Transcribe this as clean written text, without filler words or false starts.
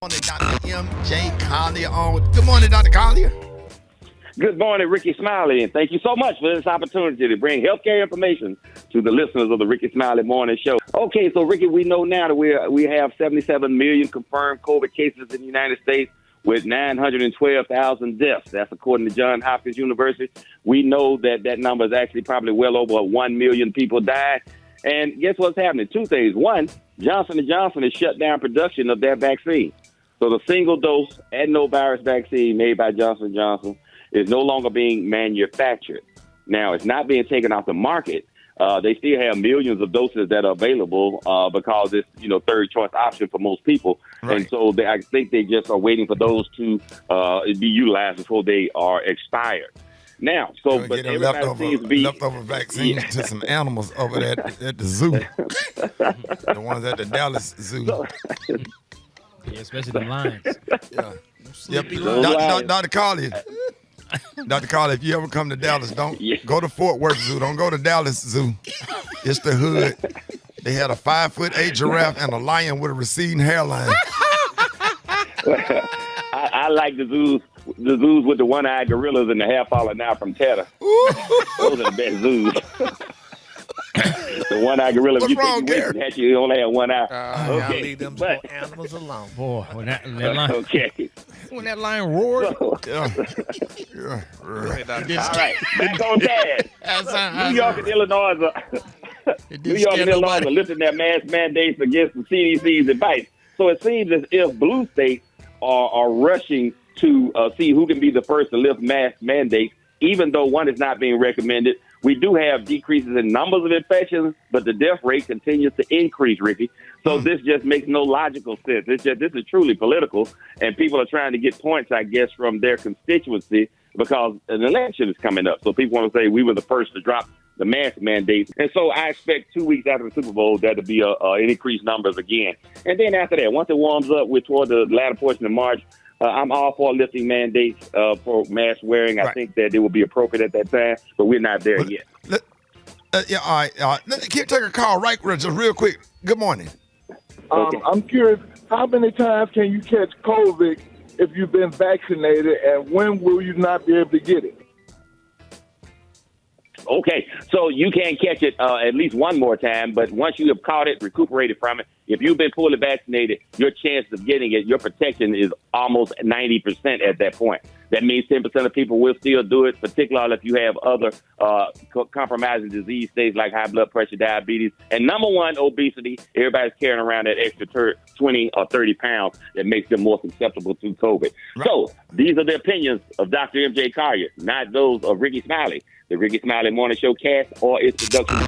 morning, Dr. M.J. Collier on. Good morning, Dr. Collier. Good morning, Rickey Smiley, and thank you so much for this opportunity to bring healthcare information to the listeners of the Rickey Smiley Morning Show. Okay, so Rickey, we know now that we have 77 million confirmed COVID cases in the United States with 912,000 deaths. That's according to Johns Hopkins University. We know that number is actually probably well over 1 million people died. And guess what's happening? Two things. One, Johnson & Johnson has shut down production of their vaccine. So the single-dose adenovirus vaccine made by Johnson & Johnson is no longer being manufactured. Now, it's not being taken off the market. They still have millions of doses that are available because it's, third choice option for most people. Right. And so I think they just are waiting for those to be utilized before they are expired. Now, but everybody seems to be leftover vaccines to some animals over there at the zoo. The ones at the Dallas Zoo. Yeah, especially the lions. Yeah. Yep. Dr. Collier. Dr. Collier, if you ever come to Dallas, don't go to Fort Worth Zoo. Don't go to Dallas Zoo. It's the hood. They had a 5'8" giraffe and a lion with a receding hairline. I like the zoos with the one-eyed gorillas and the hair falling out from Tedder. Those are the best zoos. The one-eyed gorilla. What's wrong, Gary? You only have one eye. I'll leave them animals alone. Boy, when that lion, okay. When that lion roared. All right, back on task. New York and Illinois are lifting their mask mandates against the CDC's advice. So it seems as if blue states are rushing to see who can be the first to lift mask mandates, even though one is not being recommended. We do have decreases in numbers of infections, but the death rate continues to increase, Rickey. So this just makes no logical sense. This is truly political, and people are trying to get points, I guess, from their constituency because an election is coming up. So people want to say we were the first to drop the mask mandates. And so I expect 2 weeks after the Super Bowl, there to be increased numbers again. And then after that, once it warms up, we're toward the latter portion of March, I'm all for lifting mandates for mask wearing. I think that it will be appropriate at that time, but we're not there yet. All right. Can you take a call just real quick? Good morning. Okay. I'm curious, how many times can you catch COVID if you've been vaccinated, and when will you not be able to get it? Okay, so you can catch it at least one more time, but once you have caught it, recuperated from it, if you've been fully vaccinated, your chance of getting it, your protection is almost 90% at that point. That means 10% of people will still do it, particularly if you have other compromising disease states like high blood pressure, diabetes, and number one, obesity. Everybody's carrying around that extra 20 or 30 pounds that makes them more susceptible to COVID. Right. So these are the opinions of Dr. M.J. Collier, not those of Rickey Smiley. The Rickey Smiley Morning Show cast or its production.